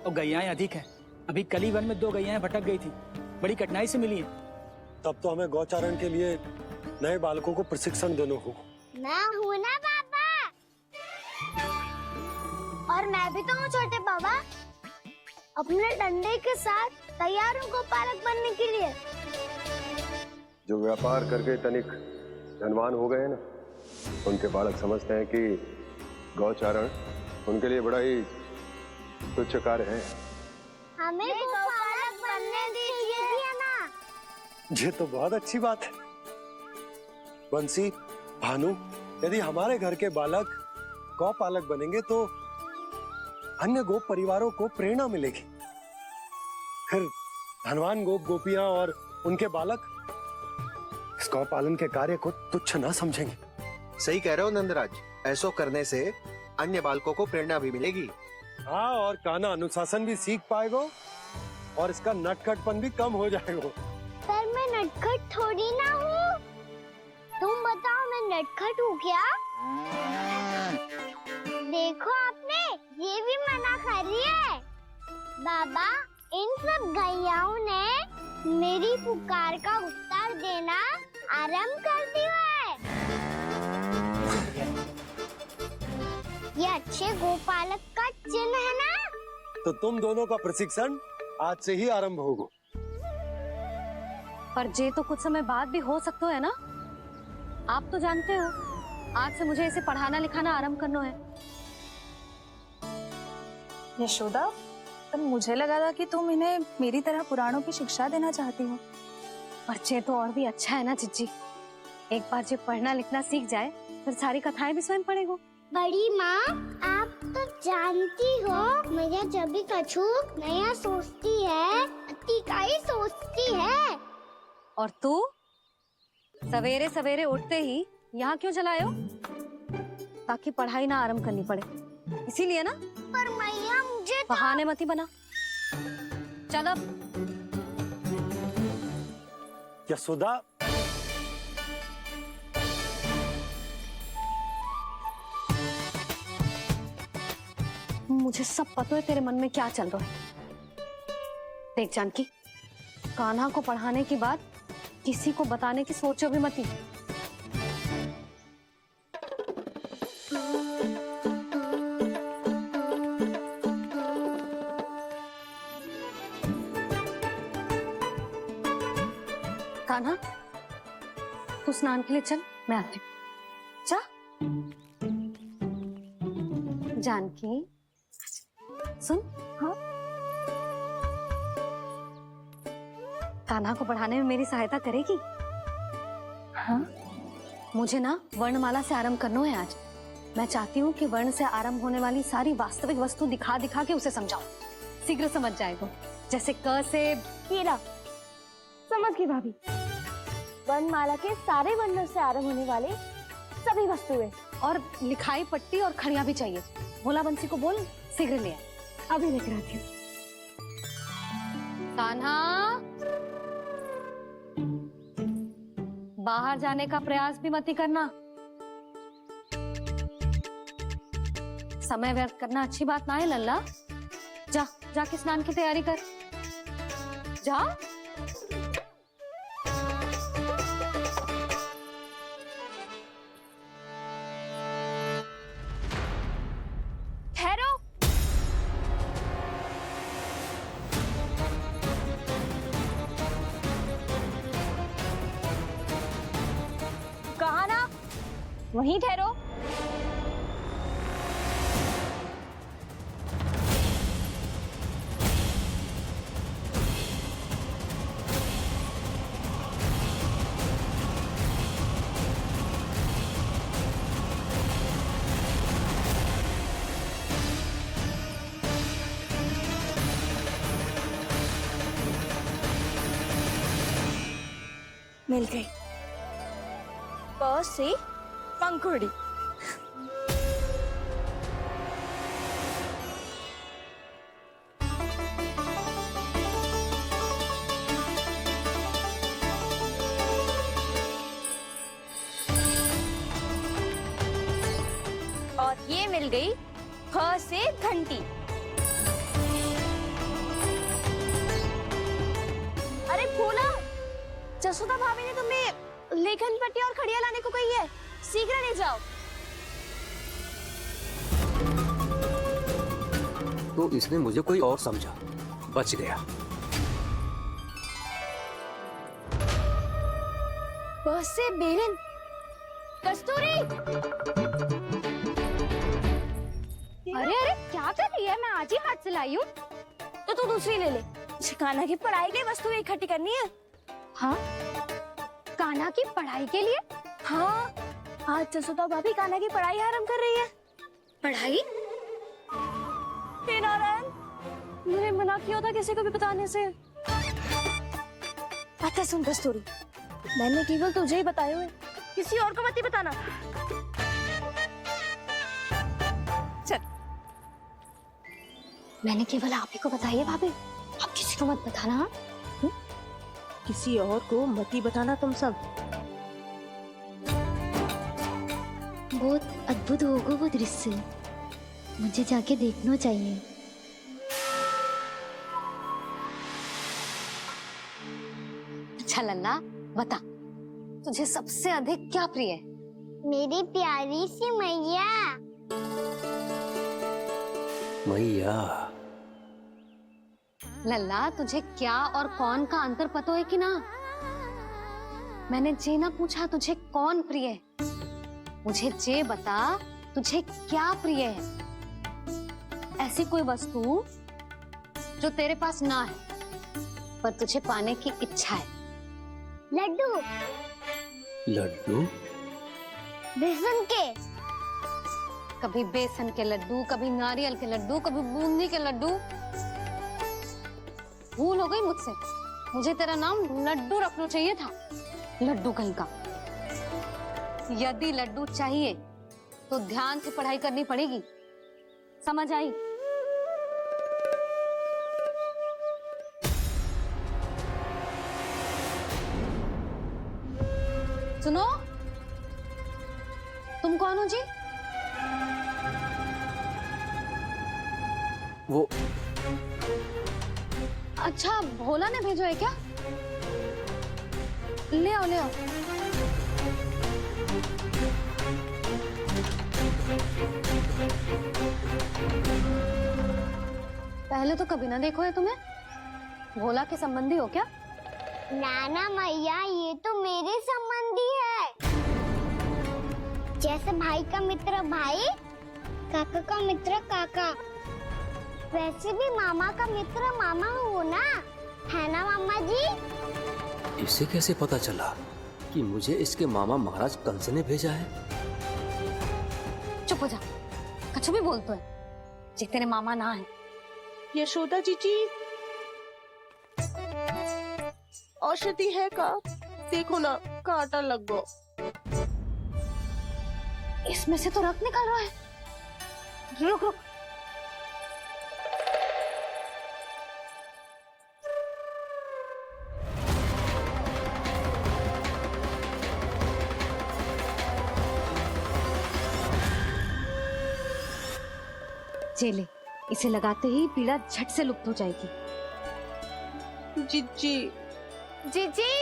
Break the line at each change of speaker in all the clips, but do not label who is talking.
और गैयाएं अधिक हैं। अभी कली वन में 2 गैयाएं भटक गई थी, बड़ी कठिनाई से मिली हैं।
तब तो हमें गौचारण के लिए नए बालकों को प्रशिक्षण देना होगा।
मैं हूँ ना पापा, और मैं भी तो हूँ छोटे पापा। अपने डंडे के साथ तैयार हूँ गोपालक बनने के लिए।
जो व्यापार करके तनिक धनवान हो गए ना, उनके बालक समझते हैं कि गौचारण उनके लिए बड़ा ही तुच्छ कार्य है।
हमें गोपालक बनने दीजिए ना।
ये तो बहुत अच्छी बात है। बंसी, भानु, यदि हमारे घर के बालक गौपालक बनेंगे तो अन्य गोप परिवारों को प्रेरणा मिलेगी। फिर धनवान गोप गोपियां और उनके बालक इस गौ पालन के कार्य को तुच्छ न समझेंगे।
सही कह रहे हो नंदराज, ऐसा करने से अन्य बालकों को प्रेरणा भी मिलेगी।
हाँ, और कान्हा अनुशासन भी सीख पाएगा और इसका नटखटपन भी कम हो जाएगा।
पर मैं नटखट थोड़ी ना हूँ। तुम बताओ मैं नटखट हूँ क्या? देखो आपने ये भी मना कर रही है। बाबा, इन सब गैयाओं ने मेरी पुकार का उत्तर देना आरंभ कर दिया है। ये अच्छे गोपालक का चिन्ह है ना?
तो तुम दोनों का प्रशिक्षण आज से ही आरंभ होगा।
पर ये तो कुछ समय बाद भी हो सकता है ना। आप तो जानते हो, आज से मुझे इसे पढ़ाना लिखाना आरंभ करना है।
यशोदा, पर मुझे लगा था कि तुम इन्हें मेरी तरह पुराणों की शिक्षा देना चाहती हो।
पर ये तो और भी अच्छा है ना जिज्जी। एक बार जब पढ़ना लिखना सीख जाए फिर सारी कथाएं भी स्वयं पढ़ेगा।
बड़ी माँ, आप तो जानती हो मेरा जब भी कछु नया सोचती है, अतिका ही सोचती है।
और तू सवेरे सवेरे उठते ही यहाँ क्यों चलाए हो? ताकि पढ़ाई ना आरंभ करनी पड़े, इसीलिए ना।
पर मैया मुझे
बहाने मती बना। चल अब।
यशोदा,
मुझे सब पता है तेरे मन में क्या चल रहा है। देख जानकी, कान्हा को पढ़ाने की बात किसी को बताने की सोचो भी मती। कान्हा, तू स्नान के लिए चल, मैं आती हूँ। जा। जानकी, सुन। हाँ, कान्हा को पढ़ाने में मेरी सहायता करेगी?
हाँ,
मुझे ना वर्णमाला से आरंभ करना है आज। मैं चाहती हूँ कि वर्ण से आरंभ होने वाली सारी वास्तविक वस्तु दिखा दिखा के उसे समझाऊं। शीघ्र समझ जाएगा। जैसे क से
हीरा। समझ गई भाभी। वर्णमाला के सारे वर्णों से आरंभ होने वाले सभी वस्तुएं,
और लिखाई पट्टी और खड़िया भी चाहिए। भोला बंसी को बोल शीघ्र ले आए।
अभी लेकर आती हूँ।
कान्हा, बाहर जाने का प्रयास भी मत ही करना। समय व्यर्थ करना अच्छी बात ना है लल्ला। जा, जाके स्नान की तैयारी कर। जा।
ठहरो। कहा ना, वहीं ठहरो। मिल गई। प से पंखुड़ी। और ये मिल गई फ से घंटी।
अरे फूला, जसोदा भाभी ने तुम्हें लेखन पट्टी और खड़िया लाने को कही है, शीघ्र ले जाओ।
तो इसने मुझे कोई और समझा, बच गया।
बस से बेलन, कस्तूरी। अरे अरे क्या कर रही है? मैं आज ही हाथ से लाई हूँ। तो तू दूसरी ले ले। कान्हा की पढ़ाई के लिए वस्तुएं इकट्ठी करनी है।
हाँ, कान्हा की पढ़ाई के लिए?
हाँ, आज जसोदा भाभी कान्हा की पढ़ाई आरंभ कर रही है।
पढ़ाई?
हे नारायण, मैंने मना किया था किसी को भी बताने से। अच्छा सुन कस्तूरी, मैंने केवल तुझे ही बताए हुए, किसी और को मत ही बताना। चल।
मैंने केवल आप ही को बताई है भाभी, आप किसी को मत बताना। हाँ?
किसी और को मत ही बताना तुम सब।
बहुत अद्भुत होगा वो दृश्य, मुझे जाके देखना चाहिए।
अच्छा लल्ला, बता, तुझे सबसे अधिक क्या प्रिय है?
मेरी प्यारी सी मैया।
मैया,
लल्ला, तुझे क्या और कौन का अंतर पता है कि ना? मैंने जे ना पूछा तुझे कौन प्रिय है, मुझे जे बता तुझे क्या प्रिय है। ऐसी कोई वस्तु जो तेरे पास ना है पर तुझे पाने की इच्छा है।
लड्डू,
लड्डू?
बेसन के।
कभी बेसन के लड्डू, कभी नारियल के लड्डू, कभी बूंदी के लड्डू। भूल हो गई मुझसे, मुझे तेरा नाम लड्डू रखना चाहिए था। लड्डू कहीं का। यदि लड्डू चाहिए तो ध्यान से पढ़ाई करनी पड़ेगी, समझ आई? सुनो, तुम कौन हो जी?
वो
अच्छा, भोला ने भेजो है क्या? ले आओ ले आओ। पहले तो कभी ना देखो है तुम्हें। भोला के संबंधी हो क्या?
नाना मैया, ये तो मेरे संबंधी है। जैसे भाई का मित्र भाई, काका का मित्र काका, वैसे भी मामा का मित्र मामा हो ना, है ना मामा जी?
इसे कैसे पता चला कि मुझे इसके मामा महाराज कंस ने भेजा है?
चुप हो जा, कछु भी बोलते है जे तेरे मामा ना है।
यशोदा जीजी, औषधि है का? देखो ना, कांटा लग गो।
इसमें से तो रक्त निकल रहा है। रुक रुक, चले, इसे लगाते ही पीड़ा झट से लुप्त हो जाएगी।
जीजी, जीजी,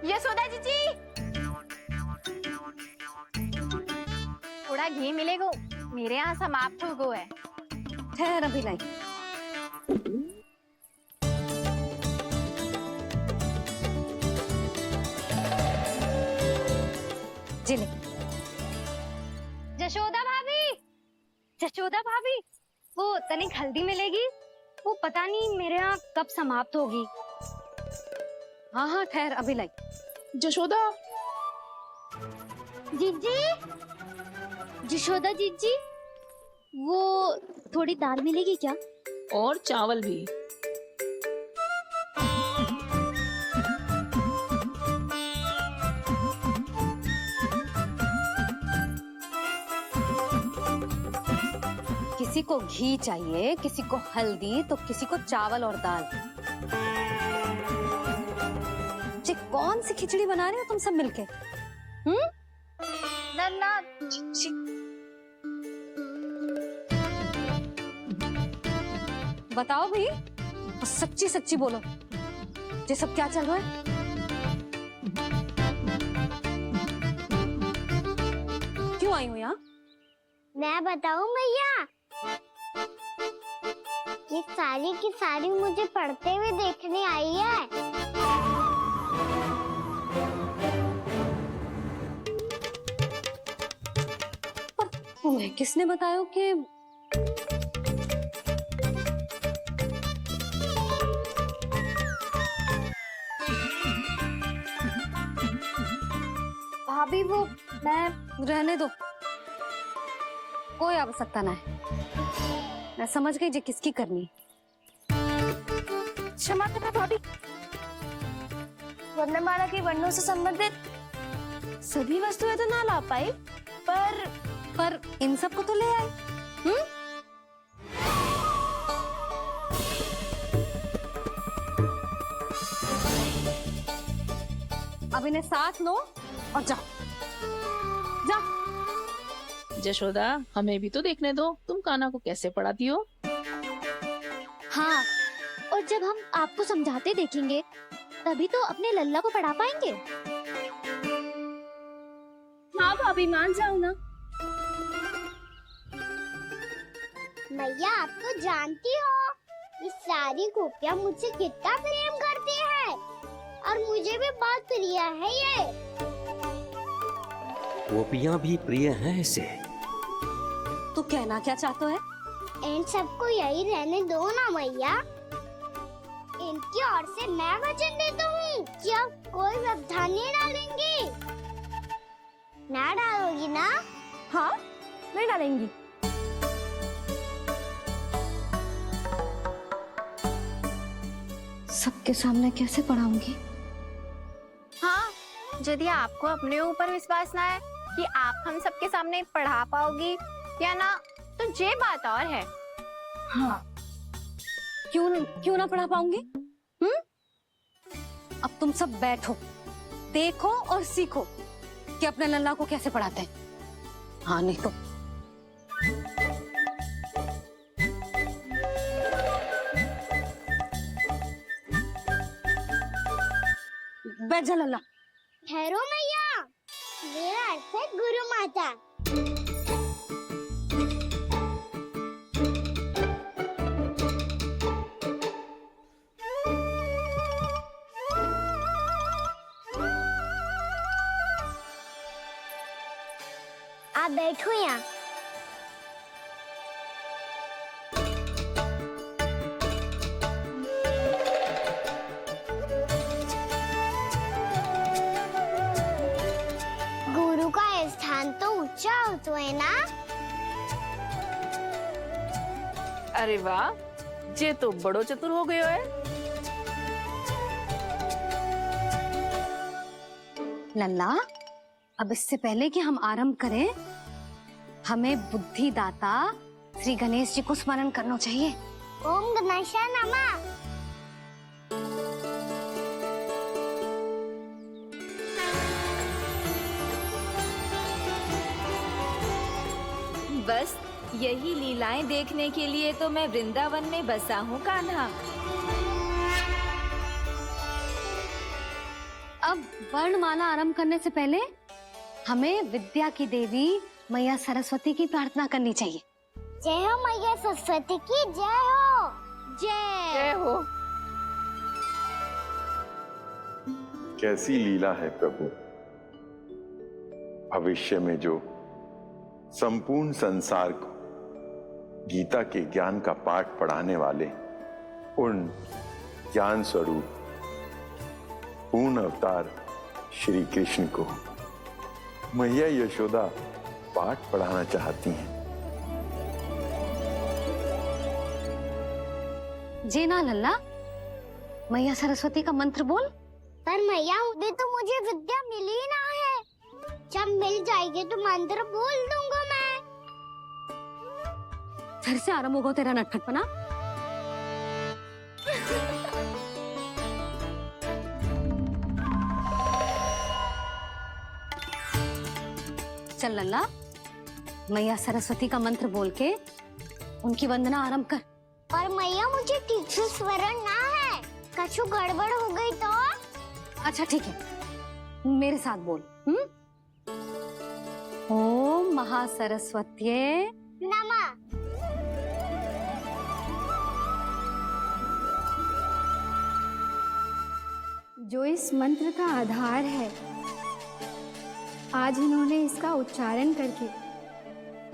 यशोदा जीजी, थोड़ा घी मिलेगा, मेरे यहाँ समाप्त हो गो है।
ठहर अभी लाई। जिले।
जशोदा भाभी, जशोदा भाभी, वो तनिक हल्दी मिलेगी? वो पता नहीं मेरे यहाँ कब समाप्त होगी।
हाँ हाँ ठहर अभी लाई।
जशोदा,
जीजी, जशोदा जीजी, वो थोड़ी दाल मिलेगी क्या?
और चावल भी।
किसी को घी चाहिए, किसी को हल्दी, तो किसी को चावल और दाल। जी कौन सी खिचड़ी बना रहे हो तुम सब मिलके?
नन्ना,
बताओ भाई, सच्ची सच्ची बोलो। ये सब क्या चल रहा है? क्यों आई हूँ यहाँ?
मैं बताऊं भैया, ये सारी की सारी मुझे पढ़ते हुए देखने आई है।
तुम्हें किसने बताया कि
भाभी वो मैं
रहने दो, कोई आवश्यकता ना है। मैं समझ गई जे किसकी करनी।
क्षमा करना भाभी, वर्णमाला के वर्णों से संबंधित सभी वस्तुएं तो ना ला पाई,
पर इन सब को तो ले आए। अब इन्हें साथ लो और जाओ। जा।
जशोदा, हमें भी तो देखने दो तुम कान्हा को कैसे पढ़ाती हो।
हाँ, और जब हम आपको समझाते देखेंगे तभी तो अपने लल्ला को पढ़ा पाएंगे। हाँ भाभी, मान जाओ ना।
मैया, आप तो जानती हो ये सारी गोपियां मुझसे कितना प्रेम करती है और मुझे भी बहुत प्रिय है ये।
गोपियां भी प्रिय हैं इसे।
तू कहना क्या चाहता है?
इन सबको यही रहने दो ना मैया। इनकी ओर से मैं वचन देता हूँ कि अब कोई व्यवधान नहीं डालेंगी। ना डालोगी ना?
हाँ, मैं डालेंगी।
सबके सामने कैसे पढ़ाऊंगी?
हाँ, यदि आपको अपने ऊपर विश्वास ना है कि आप हम सबके सामने पढ़ा पाओगी या ना, तो ये बात और है।
हाँ, क्यों ना पढ़ा पाऊंगी? अब तुम सब बैठो, देखो और सीखो कि अपने लल्ला को कैसे पढ़ाते हैं। हाँ, नहीं तो बैठ जा लल्ला।
ठहरो मैया, मेरा अर्थ है गुरु माता। आप बैठो यहाँ। गुरु का स्थान तो ऊंचा होता है ना?
अरे वाह, जे तो बड़ो चतुर हो गयो है।
लल्ला, अब इससे पहले कि हम आरंभ करें, हमें बुद्धिदाता श्री गणेश जी को स्मरण करना चाहिए।
ओम गणेशाय नमः।
बस यही लीलाएं देखने के लिए तो मैं वृंदावन में बसा हूँ कान्हा।
अब वर्णमाला आरंभ करने से पहले हमें विद्या की देवी मैया सरस्वती की प्रार्थना करनी चाहिए।
जय हो मैया सरस्वती की जय हो।
जय
हो।
कैसी लीला है प्रभु, भविष्य में जो संपूर्ण संसार को गीता के ज्ञान का पाठ पढ़ाने वाले उन ज्ञान स्वरूप पूर्ण अवतार श्री कृष्ण को मैया यशोदा पाठ पढ़ाना चाहती हैं।
जी ना लल्ला, मैया सरस्वती का मंत्र बोल।
पर मैया, उधर तो मुझे विद्या मिली ना है। जब मिल जाएगी तो मंत्र बोल दूंगा मैं।
फिर से आरंभ होगा तेरा नटखटपना। चल लल्ला, मैया सरस्वती का मंत्र बोल के उनकी वंदना आरंभ कर।
पर मैया, मुझे ठीक से स्मरण ना है। कछु गड़बड़ हो गई तो?
अच्छा ठीक है, मेरे साथ बोल। ओम महासरस्वत्ये
नमः।
जो इस मंत्र का आधार है, आज इन्होंने इसका उच्चारण करके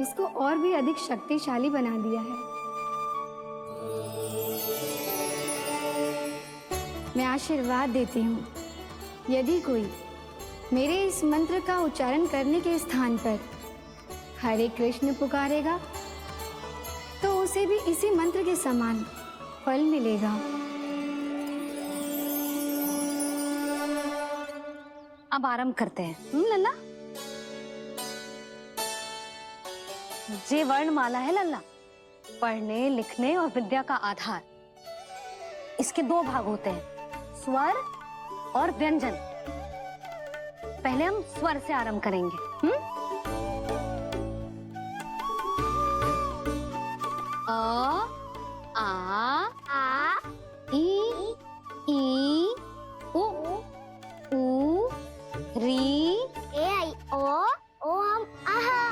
इसको और भी अधिक शक्तिशाली बना दिया है। मैं आशीर्वाद देती हूँ, यदि कोई मेरे इस मंत्र का उच्चारण करने के स्थान पर हरे कृष्ण पुकारेगा तो उसे भी इसी मंत्र के समान फल मिलेगा।
अब आरंभ करते हैं। लल्ला, जे वर्णमाला है लल्ला, पढ़ने लिखने और विद्या का आधार। इसके दो भाग होते हैं, स्वर और व्यंजन। पहले हम स्वर से आरंभ करेंगे। अ, आ, ई, उ, री,
ए आई ओ हम आहा।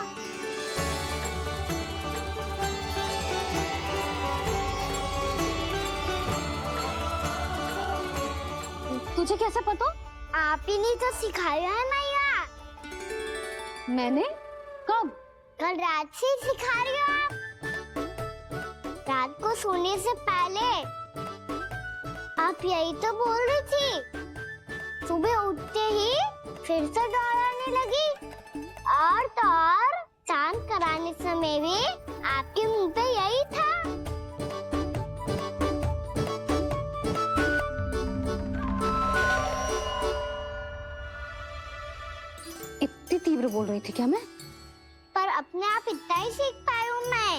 तुझे कैसे पता?
आप ही ने तो सिखाया है मैया।
मैंने? कब?
कल रात से सिखा रही हो आप। रात को सोने से पहले आप यही तो बोल रही थी। सुबह उठते ही फिर से दोहराने लगी। और तो और चांद कराने समय भी आपके मुंह पे यही था।
इतनी तीव्र बोल रही थी क्या मैं?
पर अपने आप इतना ही सीख पाई हूँ मैं।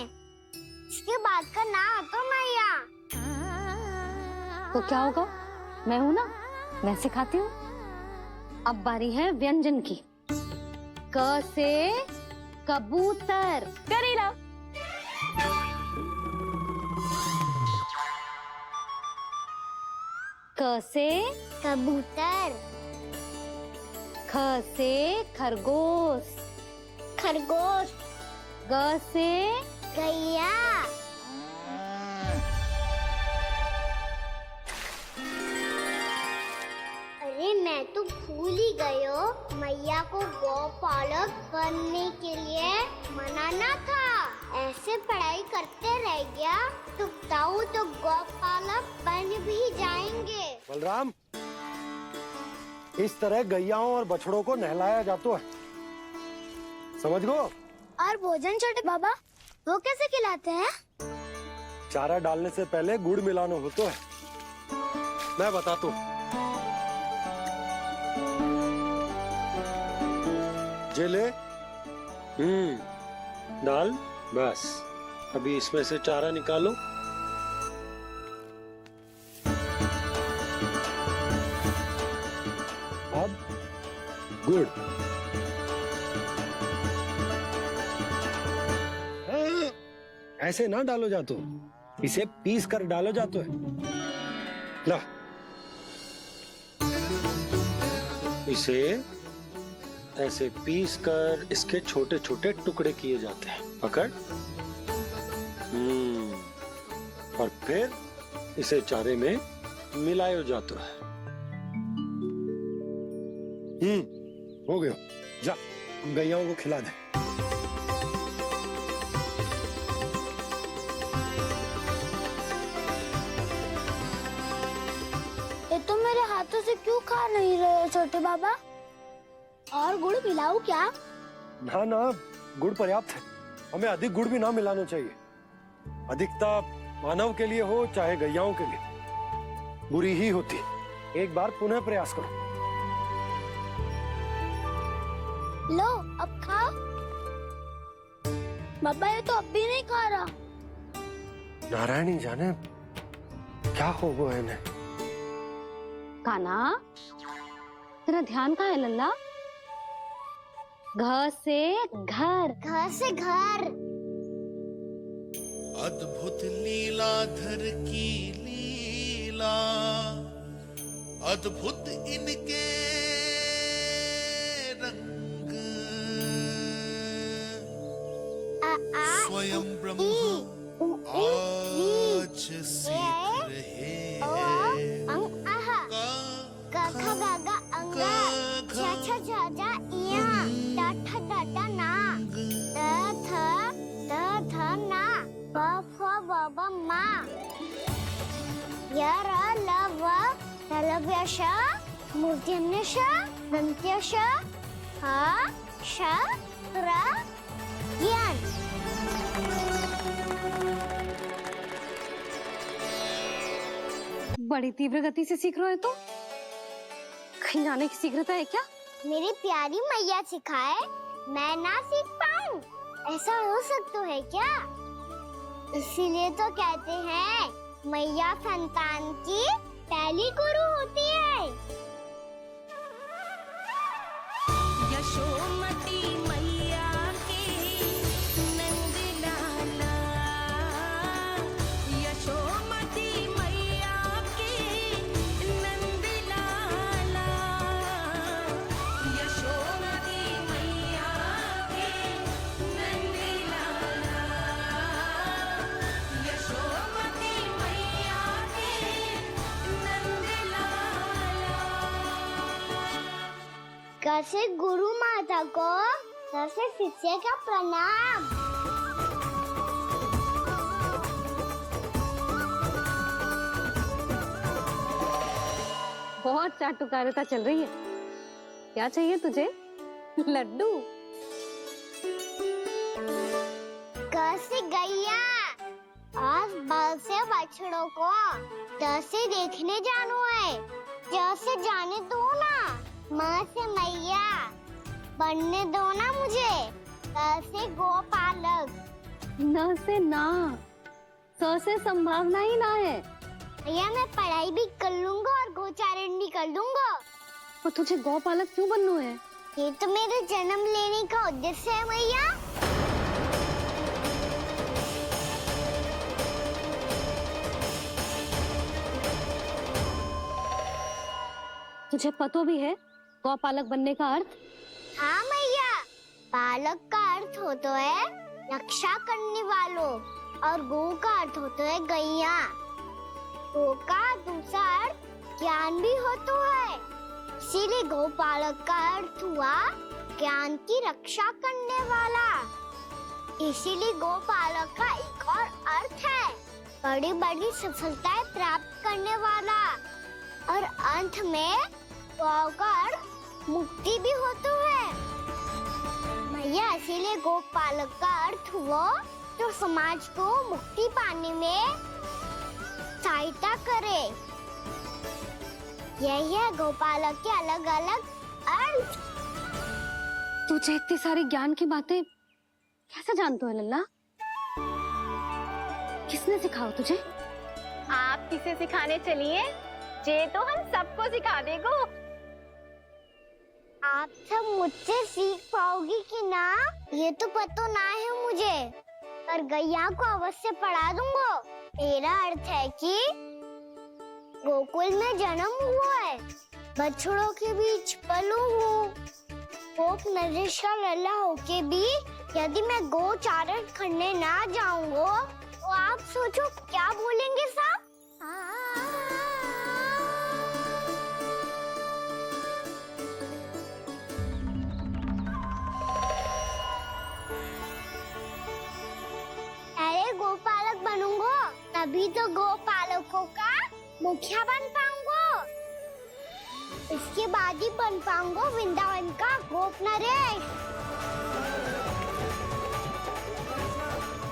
इसके बाद का ना तो मैया।
तो क्या होगा? मैं हूं ना, मैं सिखाती हूँ। अब बारी है व्यंजन की। क से कबूतर।
करेला।
क से
कबूतर।
ख से खरगोश।
खरगोश।
ग से
गैया। अरे मैं तो भूल ही गई हो, मैया को गौपालक बनने के लिए मनाना था। ऐसे पढ़ाई करते रह गया तो ताऊ तो गौपालक बन भी जाएंगे।
बलराम, इस तरह गैयाओं और बछड़ों को नहलाया जाता है, समझ गो?
और भोजन छोटे बाबा, वो कैसे खिलाते हैं?
चारा डालने से पहले गुड़ मिलाना होता है। मैं बताता हूँ। जेले, डाल, बस। अभी इसमें से चारा निकालो। अब गुड़। ऐसे ना डालो जातो, इसे पीस कर डालो जातो है। ला, इसे ऐसे पीस कर इसके छोटे छोटे टुकड़े किए जाते हैं। पकड़। और फिर इसे चारे में मिलाया जाता है। हो गया। जा, गैयाओं को खिला दे।
ये तो मेरे हाथों से क्यों खा नहीं रहे छोटे बाबा? और गुड़ मिलाऊं क्या?
ना ना, गुड़ पर्याप्त है। हमें अधिक गुड़ भी ना मिलाना चाहिए। अधिकता मानव के लिए हो चाहे गैयाओं के लिए बुरी ही होती। एक बार पुनः प्रयास करो।
लो, अब खाओ। बाबा ये तो अब भी नहीं खा रहा।
नारायणी जाने क्या हो गया इन्हें।
काना, तेरा ध्यान कहाँ है लल्ला? घ से घर।
घर से घर।
अद्भुत लीलाधर की लीला अद्भुत इनके रंग, स्वयं ब्रह्म आज सीख रहे हैं।
क ख ग घ अंग, छ छ छ ज इया, ट ठ ड ड ना, त थ ना, प फ ब ब मा, य र ल व लव्य श, मूर्धन्य श, दन्त्य श, ह श र ज्ञान।
बड़ी तीव्र गति से सीख रहे हो तो कहीं जाने की शीघ्रता है क्या?
मेरी प्यारी मैया सिखाए, मैं ना सीख पाऊं, ऐसा हो सकता है क्या? इसीलिए तो कहते हैं मैया संतान की पहली गुरु होती है।
यशोमती मैया के नंद लाला, यशोमती मैया के नंद लाला, यशोमती मैया के नंद लाला, यशोमती मैया के नंद लाला।
कैसे गुरु माता को सबसे शिष्य का प्रणाम।
बहुत चाटुकारिता चल रही है। क्या चाहिए तुझे? लड्डू?
कैसे गैया आज बल से बछड़ों को जैसे देखने जानो है, जैसे जाने दो ना, माँ से मैया बनने दो ना मुझे, कैसे गोपालक।
न से ना, स से संभावना ही ना है।
भैया मैं पढ़ाई भी कर लूंगा और गोचारण भी कर लूंगा।
तो तुझे गौपालक क्यों बनना है?
ये तो मेरे जन्म लेने का उद्देश्य है मैया।
तुझे पता भी है गौपालक बनने का अर्थ?
हाँ मैया, पालक का अर्थ होता है रक्षा करने वालों और गौ का अर्थ होता है गैया। गौ का दूसरा अर्थ ज्ञान भी होता है, इसीलिए गौपालक का अर्थ हुआ ज्ञान की रक्षा करने वाला। इसीलिए गौपालक का एक और अर्थ है बड़ी बड़ी सफलताएं प्राप्त करने वाला, और अंत में गौ का अर्थ मुक्ति भी होता है। भैया इसीलिए गोपालक का अर्थ हुआ जो समाज को मुक्ति पाने में सहायता करे। यही है गोपालक के अलग अलग अर्थ।
तुझे इतनी सारी ज्ञान की बातें कैसे जानते हो लल्ला? किसने सिखाओ तुझे?
आप किसे सिखाने चलिए, जे तो हम सबको सिखा देगो।
आप सब मुझसे सीख पाओगी कि ना ये तो पता ना है मुझे, पर गैया को अवश्य पढ़ा दूंगा। मेरा अर्थ है कि गोकुल में जन्म हुआ है, बछड़ों के बीच पलू हूँ, गोप नरेश का लल्ला होके भी यदि मैं गोचारण करने ना जाऊंगा तो आप सोचो क्या बोलेंगे साहब? अरे गोपालक बनूंगा तभी तो गोपालकों का मुखिया बन पाऊंगा, इसके बाद ही बन पाऊंगा वृंदावन का गोप नरेश।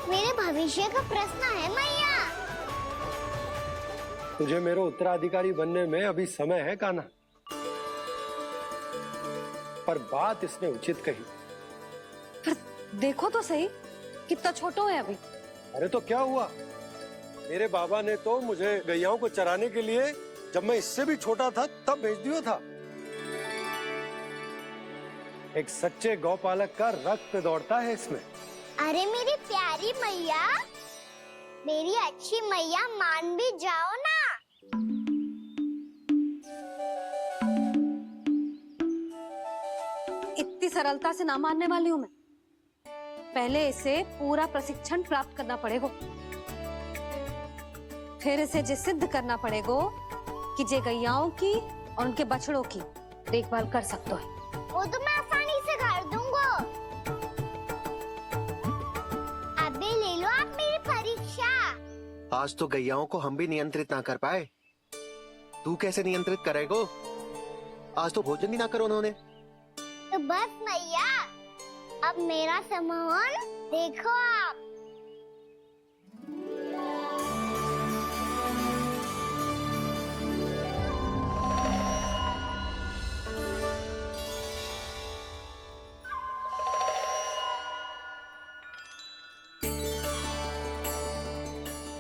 मेरे भविष्य का प्रश्न है मैया।
तुझे मेरे उत्तराधिकारी बनने में अभी समय है कान्हा, पर बात इसने उचित कही।
पर देखो तो सही कितना छोटा है अभी।
अरे तो क्या हुआ, मेरे बाबा ने तो मुझे गैयाओं को चराने के लिए जब मैं इससे भी छोटा था तब भेज दिया था। एक सच्चे गौपालक का रक्त दौड़ता है इसमें।
अरे मेरी प्यारी मैया, मेरी अच्छी मैया, मान भी जाओ ना।
सरलता से ना मानने वाली हूं मैं। पहले इसे पूरा प्रशिक्षण प्राप्त करना पड़ेगा, फिर इसे ये सिद्ध करना पड़ेगा कि जे गैयाओं की और उनके बछड़ों की देखभाल कर सकते है।
वो तो मैं आसानी से कर दूंगा। अबे ले लो आप मेरी परीक्षा।
आज तो गैयाओं को हम भी नियंत्रित ना कर पाए, तू कैसे नियंत्रित करेगो? आज तो भोजन ही ना करो उन्होंने।
तो बस मैया, अब मेरा सम्मान देखो आप।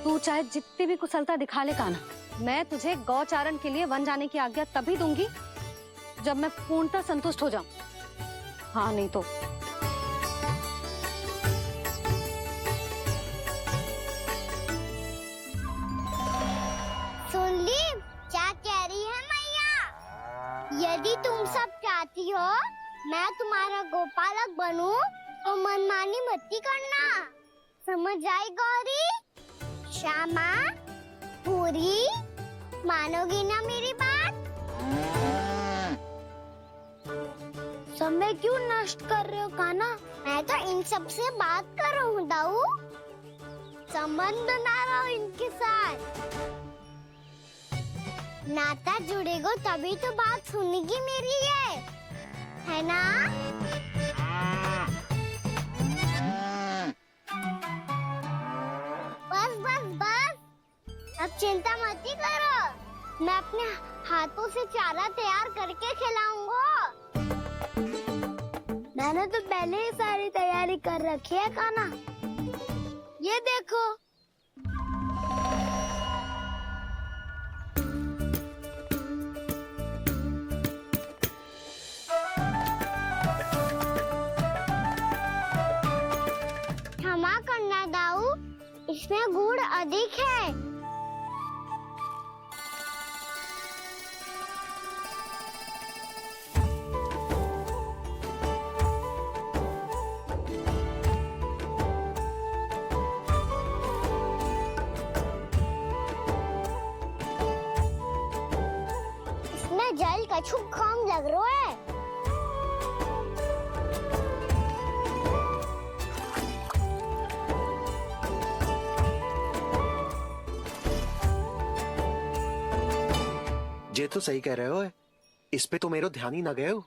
तू चाहे जितनी भी कुशलता दिखा ले कान्हा, मैं तुझे गौचारण के लिए वन जाने की आज्ञा तभी दूंगी जब मैं पूर्णतः संतुष्ट हो जाऊं। हाँ नहीं तो
सुन ली क्या कह रही है मैया? यदि तुम सब चाहती हो मैं तुम्हारा गोपालक बनूं तो मनमानी मत करना, समझ आई गौरी? श्यामा, पूरी, मानोगी ना मेरी बात? समय क्यों नष्ट कर रहे हो कान्हा? मैं तो इन सब से बात कर रहा हूँ दाऊ, संबंध बना रहा हूँ इनके साथ। नाता जुड़ेगा तभी तो बात सुनेगी मेरी है ना? बस बस बस, अब चिंता मत ही करो, मैं अपने हाथों से चारा तैयार करके खिलाऊंगा। मैंने तो पहले ही सारी तैयारी कर रखी है कान्हा, ये देखो। क्षमा करना दाऊ, इसमें गुड़ अधिक है। इसमें जल कछु कम लग रहा है।
ये तो सही कह रहे हो, इस पे तो मेरो ध्यान ही ना गए हो।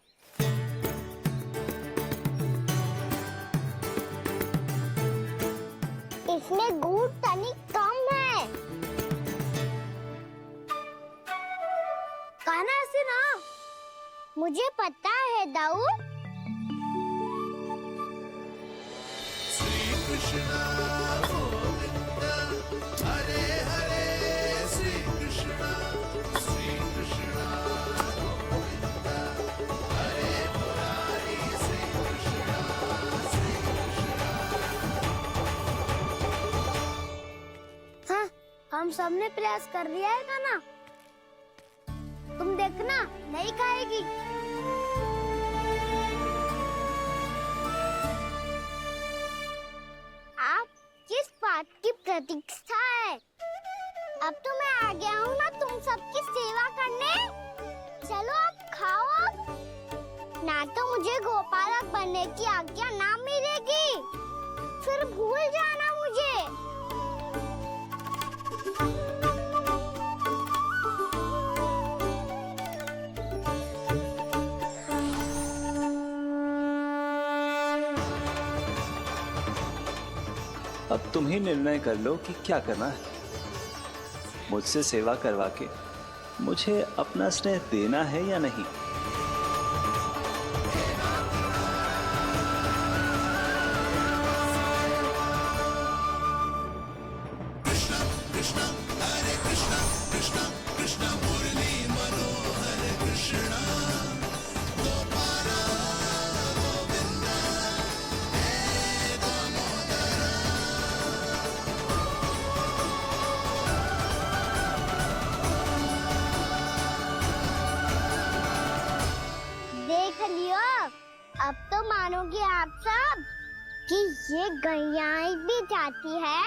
इसमें गुड़ तनिक कम है। कान्हा से ना, मुझे पता है दाऊ।
श्री कृष्णा गोविंद हरे हरे, श्री कृष्णा गोविंद हरे मुरारी, श्री कृष्णा
हाँ, हम सबने प्रयास कर लिया है कान्हा, तुम देखना नहीं खाएगी। आप किस बात की प्रतीक्षा है? अब तो मैं आ गया हूँ ना तुम सबकी सेवा करने। चलो अब खाओ अब। ना तो मुझे गोपालक बनने की आज्ञा ना मिलेगी, फिर भूल जाना मुझे।
अब तुम ही निर्णय कर लो कि क्या करना है। मुझसे सेवा करवा के मुझे अपना स्नेह देना है या नहीं।
आप सब कि ये गैयाएं भी चाहती है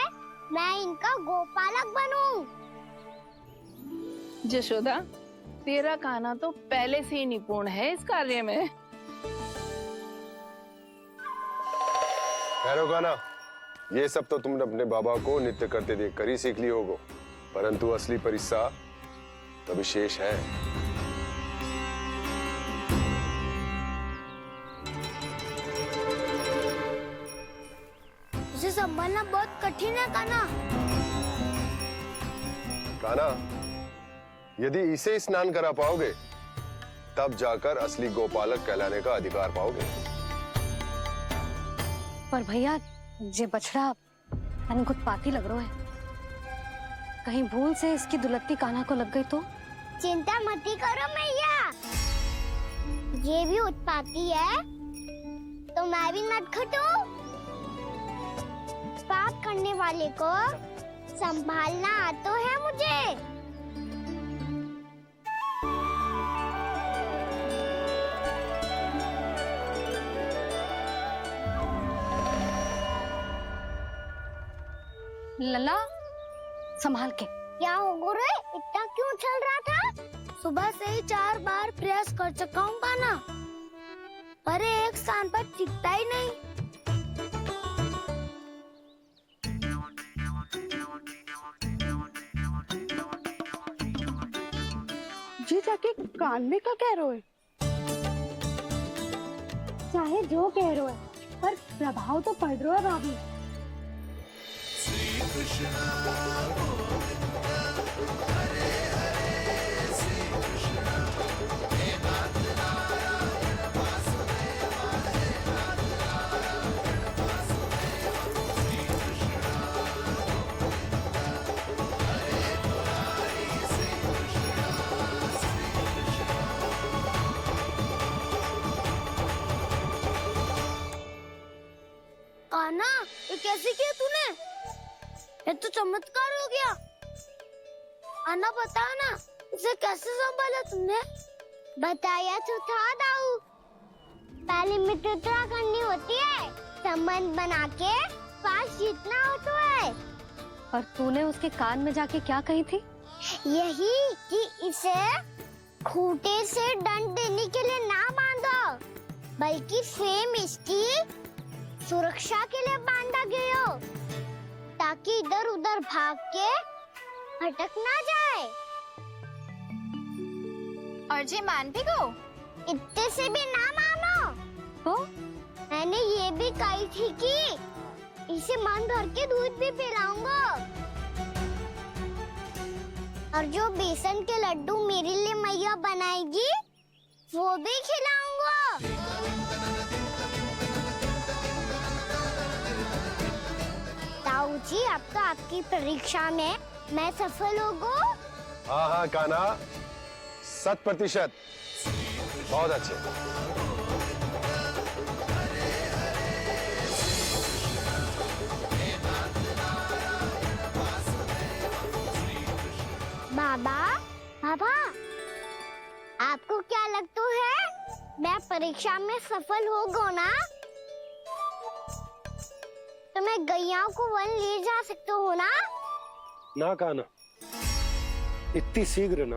मैं इनका गोपालक बनूं।
जशोदा, तेरा कान्हा तो पहले से ही निपुण है इस कार्य में।
ठहरो कान्हा, ये सब तो तुमने अपने बाबा को नृत्य करते देख कर ही सीख ली होगो, परंतु असली परिस्सा तो विशेष है।
इसे संभालना बहुत कठिन है कान्हा।
कान्हा, यदि इसे स्नान करा पाओगे तब जाकर असली गोपालक कहलाने का अधिकार पाओगे।
पर भैया ये बछड़ा तनिक उत्पाती लग रहा है, कहीं भूल से इसकी दुलत्ती कान्हा को लग गई तो?
चिंता मत करो मैया, ये भी उत्पाती है तो मैं भी नटखट हूँ। पाप करने वाले को संभालना आता है मुझे।
लला, संभाल के।
क्या हो गुरु, इतना क्यों चल रहा था? सुबह से ही 4 बार प्रयास कर चुका हूँ कान्हा, पर एक स्थान पर टिकता ही नहीं।
जी जाके कान में का कह रहे हो? चाहे जो कह रहे हो, पर प्रभाव तो पड़ रहा है भाभी।
श्री कृष्ण गोविंद हरे हरे श्री कृष्ण हे नाथ नारायण वासुदेव हे नाथ नारायण वासुदेव श्री कृष्ण गोविंद हरे मुरारी श्री कृष्ण
कान्हा, ये कैसे किया तूने? ये तो चमत्कार हो गया। अन्ना बता ना, इसे कैसे संभाला तुमने? बताया तो था दाऊ, पहले मित्रता करनी होती है, संबंध बना के पास जीतना होता है।
और तूने उसके कान में जाके क्या कही थी?
यही कि इसे खूंटे से दंड देने के लिए ना बांधो, बल्कि स्वयं इसकी सुरक्षा के लिए बांधा गया हो, ताकि इधर उधर भाग के भटक ना जाए।
और जी मान भी गो?
इतने से भी ना मानो।
तो
मैंने ये भी कही थी कि इसे मन भर के दूध भी पिलाऊंगा, और जो बेसन के लड्डू मेरे लिए मैया बनाएगी वो भी खिलाऊंगा। ताऊ जी, अब तो आपकी परीक्षा में मैं सफल होगा।
हाँ हाँ कान्हा, 100%। बहुत अच्छे।
बाबा, बाबा, आपको क्या लगता है मैं परीक्षा में सफल होगा ना? तो मैं गैयाओं को वन ले जा सकता हूँ ना?
ना कान्हा, इतनी शीघ्र ना,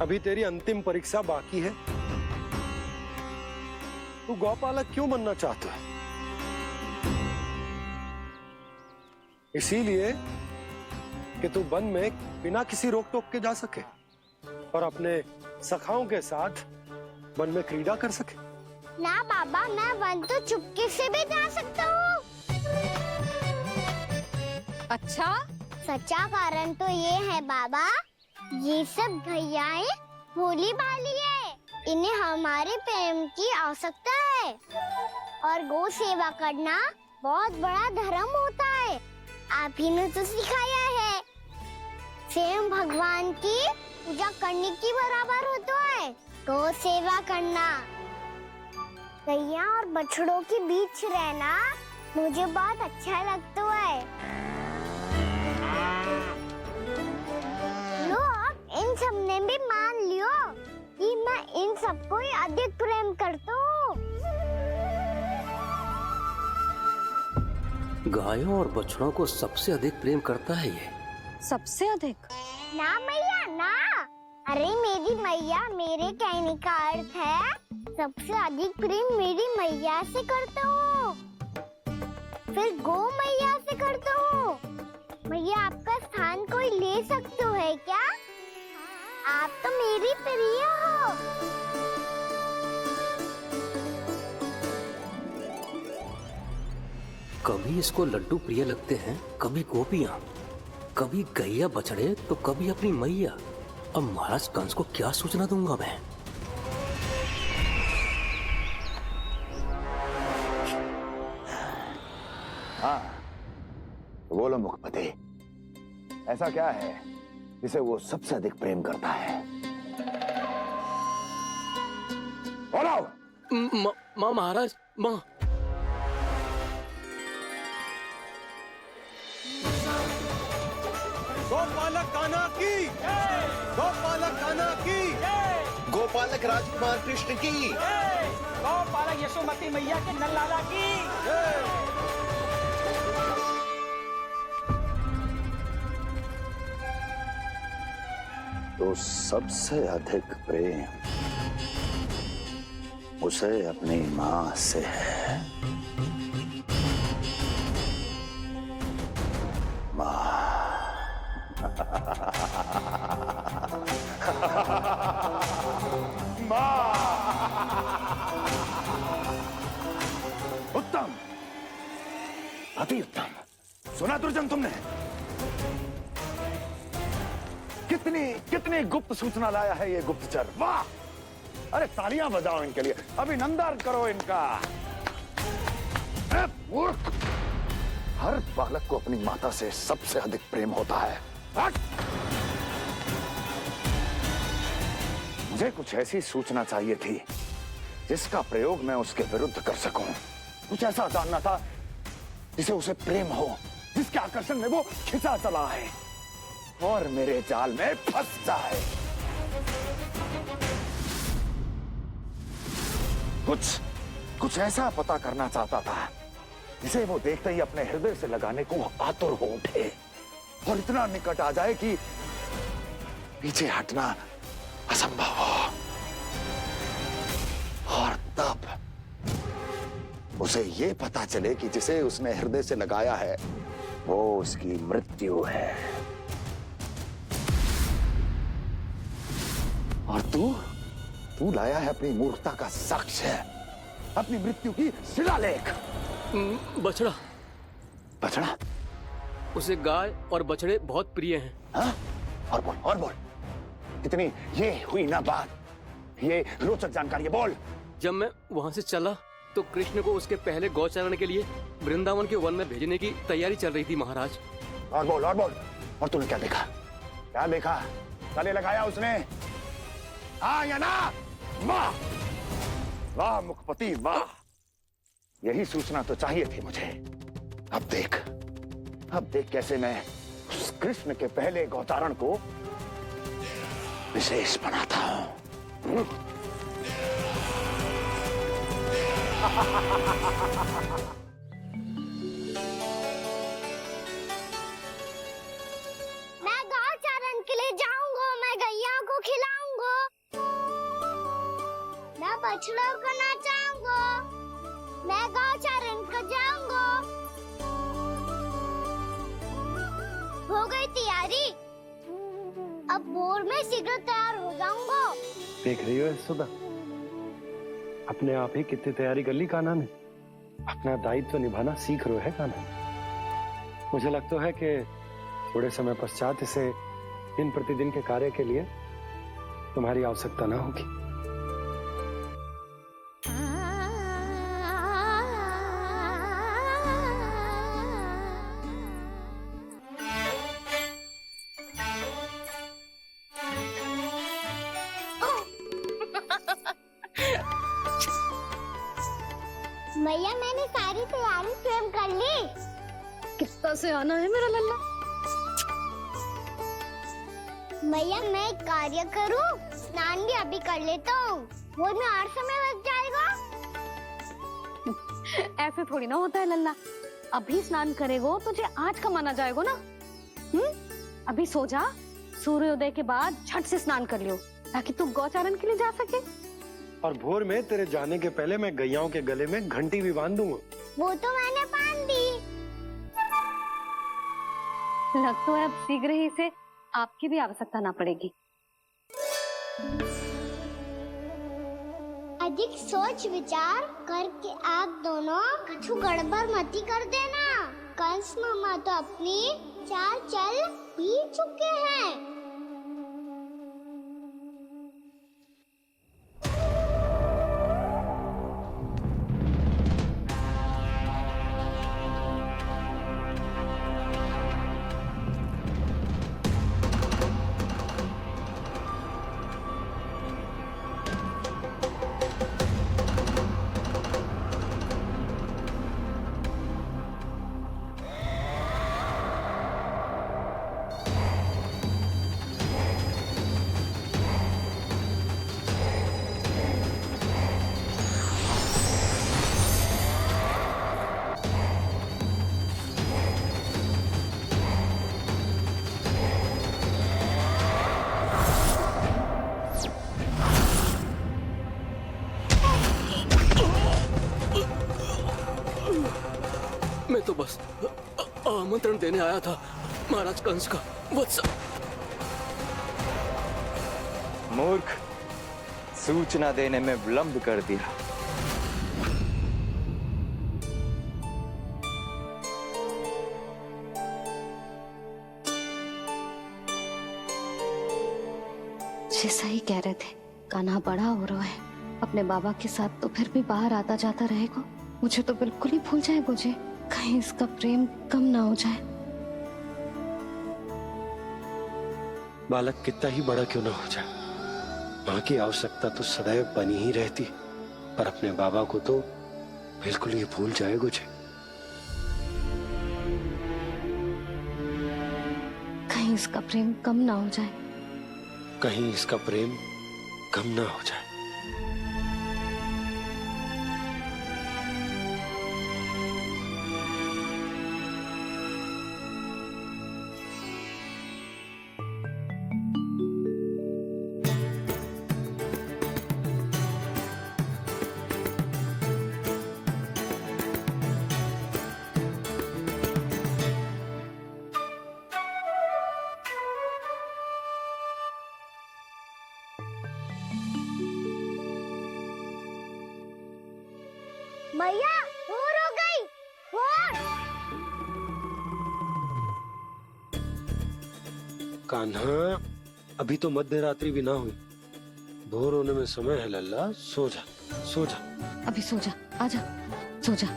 अभी तेरी अंतिम परीक्षा बाकी है। तू गौपालक क्यों बनना चाहता है? इसीलिए कि तू वन में बिना किसी रोक टोक के जा सके और अपने सखाओं के साथ वन में क्रीड़ा कर सके।
ना बाबा, मैं वन तो चुपके से भी जा सकता हूँ।
अच्छा?
सच्चा कारण तो ये है बाबा, ये सब गैयाएं भोली भाली है, इन्हें हमारे प्रेम की आवश्यकता है, और गौ सेवा करना बहुत बड़ा धर्म होता है। आप ही ने तो सिखाया है, स्वयं भगवान की पूजा करने की बराबर होता है गौ सेवा करना। गैया और बछड़ों के बीच रहना मुझे बहुत अच्छा लगता है। लो, अब इन सब ने भी मान लियो कि मैं इन सबको ही अधिक प्रेम करता हूँ।
गायों और बछड़ों को सबसे अधिक प्रेम करता है ये।
सबसे अधिक?
ना मैया ना, अरे मेरी मैया, मेरे कहने का अर्थ है सबसे अधिक प्रेम मेरी मैया से करता हूँ, फिर गो मैया से करता हूँ। मैया आपका स्थान कोई ले सकते हो है क्या? आप तो मेरी प्रिय हो।
कभी इसको लड्डू प्रिय लगते हैं, कभी गोपियां, कभी गैया बछड़े, तो कभी अपनी मैया। अब महाराज कंस को क्या सूचना दूंगा मैं?
हाँ, बोलो मुखपति, ऐसा क्या है जिसे वो सबसे अधिक प्रेम करता है? बोलो।
माँ महाराज, माँ।
गोपालक कान्हा की, गोपालक कान्हा की,
गोपालक राजकुमार कृष्ण की,
गोपालक यशोमती मैया के नल लाला की।
तो सबसे अधिक प्रेम उसे अपनी माँ से है। माँ। उत्तम, अति उत्तम। सुना दुर्जन तुमने? कितनी गुप्त सूचना लाया है ये गुप्तचर। वाह! अरे तालियां बजाओ इनके लिए, अभिनंदन करो इनका। मूर्ख! हर बालक को अपनी माता से सबसे अधिक प्रेम होता है। मुझे कुछ ऐसी सूचना चाहिए थी जिसका प्रयोग मैं उसके विरुद्ध कर सकूं। कुछ ऐसा जानना था जिसे उसे प्रेम हो, जिसके आकर्षण में वो खिंचा चला है और मेरे जाल में फंस जाए। कुछ ऐसा पता करना चाहता था जिसे वो देखते ही अपने हृदय से लगाने को आतुर हो उठे और इतना निकट आ जाए कि पीछे हटना असंभव हो। और तब उसे ये पता चले कि जिसे उसने हृदय से लगाया है वो उसकी मृत्यु है। और तू लाया है अपनी मूर्खता का साक्ष्य, अपनी मृत्यु की शिलालेख।
बछड़ा।
बछड़ा?
उसे गाय और बछड़े बहुत प्रिय हैं।
हाँ? और बोल। इतनी ये हुई ना बात, ये रोचक जानकारी बोल।
जब मैं वहाँ से चला तो कृष्ण को उसके पहले गौचारण के लिए वृंदावन के वन में भेजने की तैयारी चल रही थी महाराज।
और बोल। और तूने क्या देखा? गले लगाया उसने? हाँ या ना? वाह मुखपति वाह, यही सूचना तो चाहिए थी मुझे। अब देख कैसे मैं उस कृष्ण के पहले गौचारण को विशेष बनाता हूं।
मैं गौचारण के लिए जाऊंगा, मैं गैया को खिलाऊंगा, मैं बछड़ों को नचाऊंगा, मैं गौचारण को जाऊंगा। हो गई तैयारी, अब भोर में शीघ्र तैयार हो जाऊंगा।
देख रही हो यशोदा, अपने आप ही कितनी तैयारी कर ली कान्हा ने। अपना दायित्व निभाना सीख रहे है कान्हा। मुझे लगता है कि थोड़े समय पश्चात इसे दिन प्रतिदिन के कार्य के लिए तुम्हारी आवश्यकता ना होगी।
मैया मैंने सारी तैयारी स्वयं कर ली।
कितना से आना है मेरा लल्ला?
मैया मैं एक कार्य करूं, स्नान भी अभी कर लेता हूँ, वो में और समय लग जाएगा।
ऐसे थोड़ी ना होता है लल्ला, अभी स्नान करेगो तुझे आज का माना जाएगा ना। अभी सो जा, सूर्योदय के बाद झट से स्नान कर लियो ताकि तू गौचारण के लिए जा सके।
और भोर में तेरे जाने के पहले मैं गैयाओं के गले में घंटी भी बांध दूंगा।
वो तो मैंने बांध दी।
लग तो है अब शीघ्र ही इसे आपकी भी आवश्यकता ना पड़ेगी।
अधिक सोच विचार करके आप दोनों कछु गड़बड़ मती कर देना। कंस मामा तो अपनी चाल चल ही चुके हैं।
मैं तो बस आमंत्रण देने आया था महाराज कंस का। वत्स
मूर्ख, सूचना देने में विलंब कर दिया।
जैसा ही कह रहे थे, कान्हा बड़ा हो रहा है, अपने बाबा के साथ तो फिर भी बाहर आता जाता रहेगा। मुझे तो बिल्कुल ही भूल जाए मुझे, कहीं इसका प्रेम कम ना हो जाए।
बालक कितना ही बड़ा क्यों ना हो जाए, माँ की आवश्यकता तो सदैव बनी ही रहती, पर अपने बाबा को तो बिल्कुल ही भूल जाए मुझे।
कहीं इसका प्रेम कम ना हो जाए,
कहीं इसका प्रेम कम ना हो जाए।
मैया भोर हो गई। भोर।
कान्हा, अभी तो मध्य रात्रि भी ना हुई, भोर होने में समय है लल्ला। सो जा, सो जा।
अभी सो जा, आजा, सो जा।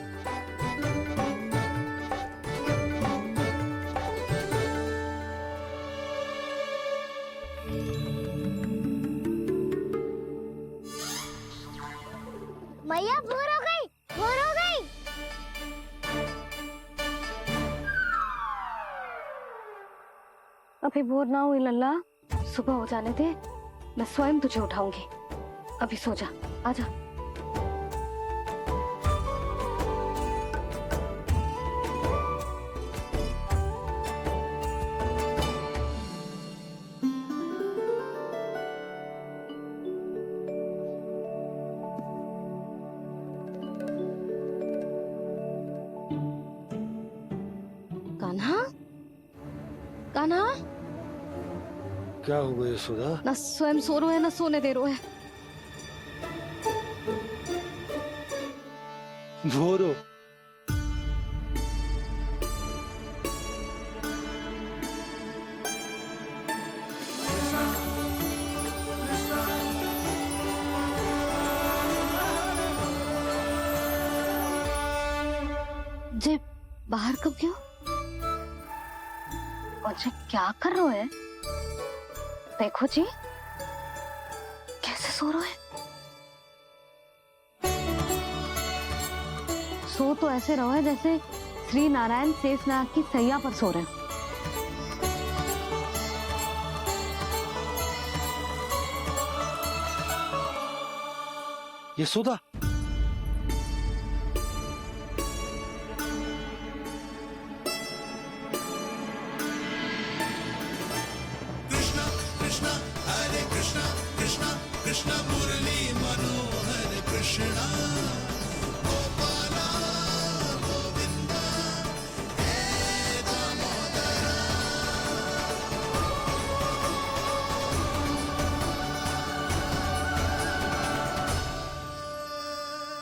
मैया भोर हो गई, भोर हो गई।
अभी भोर ना हुई लल्ला, सुबह हो जाने दे, मैं स्वयं तुझे उठाऊंगी। अभी सो जा, आजा। कान्हा, कान्हा,
क्या हो गया यशोदा?
ना स्वयं सो रो है ना सोने दे रो है।
भोर हो।
जे बाहर कब क्यों? और जे क्या कर रहे है? देखो जी, कैसे सो रहे है। सो तो ऐसे रहो है जैसे श्री नारायण शेषनाग की सैया पर सो रहे हैं।
यशोदा,
कृष्णा गोपाला गोविंदा हे दामोदरा।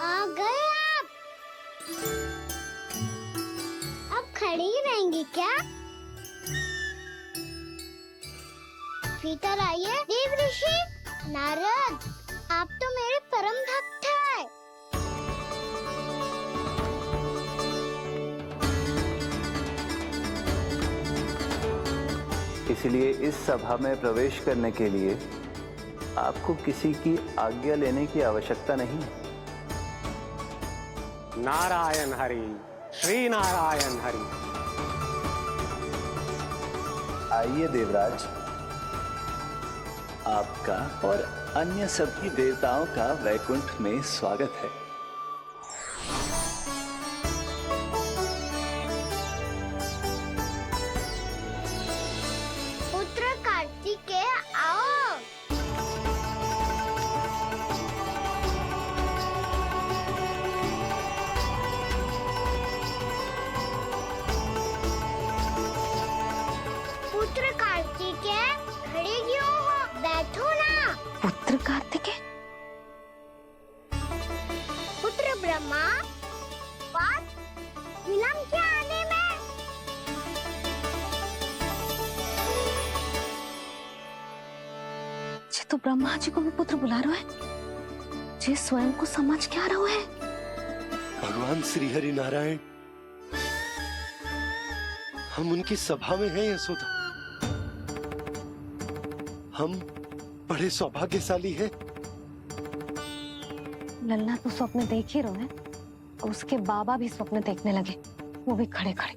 आ गए आप। अब खड़ी ही रहेंगी क्या? भीतर आइए। देव ऋषि नारद, आप तो मेरे परम भक्त हैं।
इसलिए इस सभा में प्रवेश करने के लिए आपको किसी की आज्ञा लेने की आवश्यकता नहीं है।
नारायण हरि, श्री नारायण हरि।
आइए देवराज, आपका और अन्य सभी देवताओं का वैकुंठ में स्वागत है।
पुत्र कार्तिकेय आओ। पुत्र कार्तिकेय खड़े क्यों हो? बैठो ना।
पुत्र कार्तिकेय?
पुत्र ब्रह्मा, बात विलंब क्या आने में?
ये तो ब्रह्मा जी को भी पुत्र बुला रहा है। जे स्वयं को समझ क्या रहा है?
भगवान श्री हरि नारायण, हम उनकी सभा में हैं यशोदा। हम बड़े सौभाग्यशाली हैं।
लल्ला तो स्वप्न देख ही रहे हैं, और उसके बाबा भी स्वप्न देखने लगे, वो भी खड़े खड़े।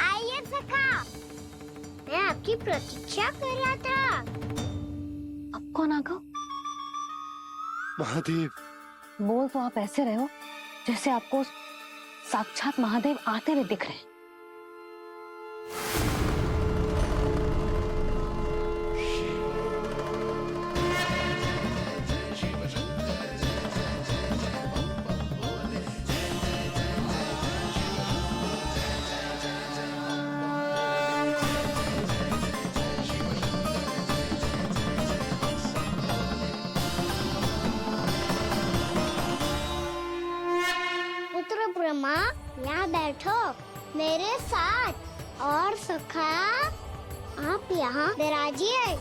आइए सखा, मैं आपकी प्रतीक्षा कर रहा था।
अब कौन आ गया?
महादेव।
बोल तो आप ऐसे रहे हो जैसे आपको साक्षात महादेव आते हुए दिख रहे हैं।
पुत्र ब्रह्मा, यहाँ बैठो मेरे साथ। और सखा, आप यहाँ विराजिए।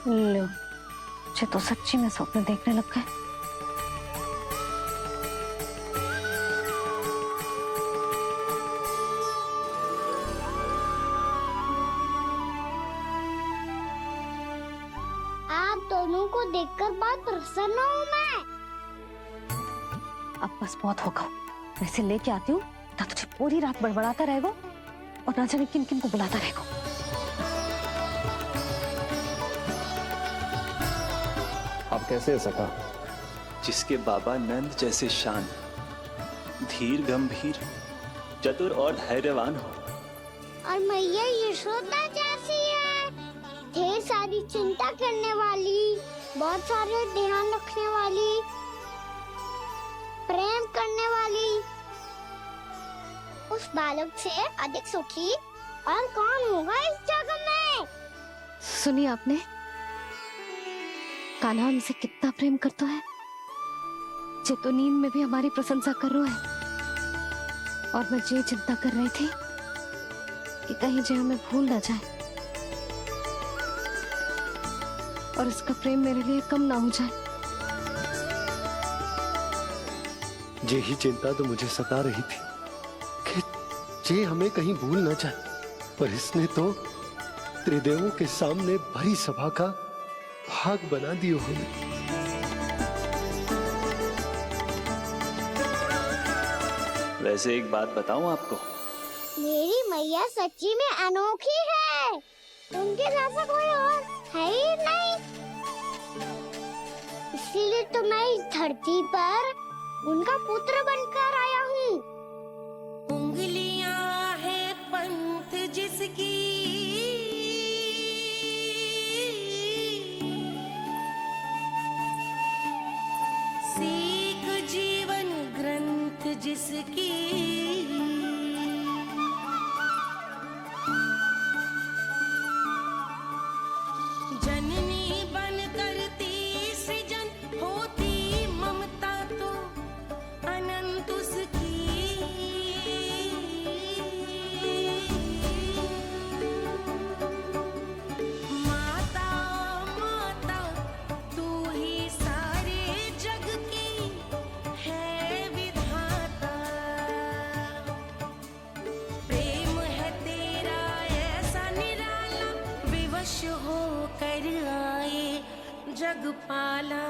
लो, मुझे तो सच्ची में स्वप्न देखने लग गए।
आप दोनों को देखकर बहुत प्रसन्न हूँ मैं।
अब बस बहुत होगा, वैसे लेके आती हूँ, ना तुझे पूरी रात बड़बड़ाता रहेगा और ना जाने किन किन को बुलाता रहेगा।
आप कैसे है सखा? जिसके बाबा नंद जैसे शान, धीर गंभीर, चतुर और धैर्यवान हो,
और मैया यशोदा जैसी है, ढेर सारी चिंता करने वाली, बहुत सारे ध्यान रखने वाली, प्रेम करने वाली। उस बालक से अधिक सुखी और कौन होगा इस जगत में?
सुनिए आपने, कान्हा हमसे कितना प्रेम करता है। जे तो नींद में भी हमारी प्रशंसा कर रहा है, और मैं ये चिंता कर रही थी कि कहीं जे हमें भूल ना जाए और इसका प्रेम मेरे लिए कम ना हो जाए।
यही चिंता तो मुझे सता रही थी कि जे हमें कहीं भूल ना जाए, पर इसने तो त्रिदेवों के सामने भरी सभा का भाग बना दियो हमें।
वैसे एक बात बताऊं आपको,
मेरी मैया सच्ची में अनोखी है। उनके जैसा कोई और है ही नहीं। इसीलिए तो मैं इस धरती पर उनका पुत्र बनकर आया हूँ।
उंगलियां है पंथ जिसकी, सीख जीवन ग्रंथ जिसकी, जननी बन करती सृजन होती ममता तो अनंत उसकी। माता माता तू ही सारे जग की है विधाता, प्रेम है तेरा ऐसा निराला, विवश हो कर आए जग पाला।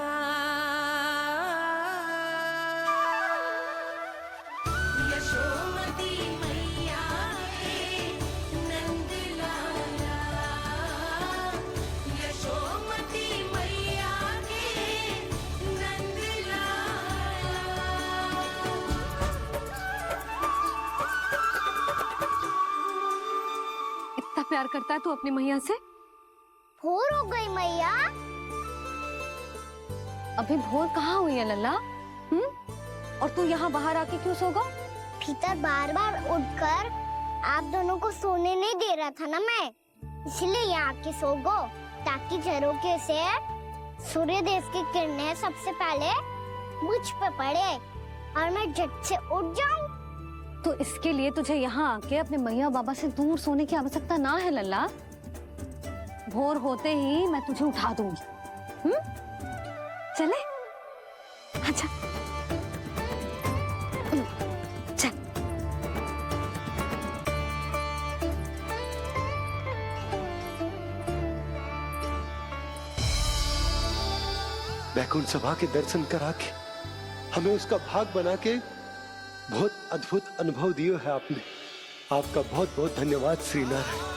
यशोमती मैया के नंद लाला, यशोमती मैया के नंद लाला।
इतना प्यार करता है तू अपनी मैया से?
भोर हो गई मैया।
अभी भोर कहाँ हुई है लल्ला? और तू यहाँ बाहर आके क्यों सो गया?
भीतर बार बार उठकर आप दोनों को सोने नहीं दे रहा था ना मैं, इसलिए यहाँ आके सो गो, ताकि झरोखे से सूर्य देव की किरणें सबसे पहले मुझ पे पड़े और मैं झट से उठ जाऊं।
तो इसके लिए तुझे यहाँ आके अपने मैया बाबा से दूर सोने की आवश्यकता ना है लल्ला। भोर होते ही मैं तुझे उठा दूंगी। चले? अच्छा चल।
वैकुंठ सभा के दर्शन करा के हमें उसका भाग बना के बहुत अद्भुत अनुभव दिए है आपने। आपका बहुत बहुत धन्यवाद श्रीनारायण।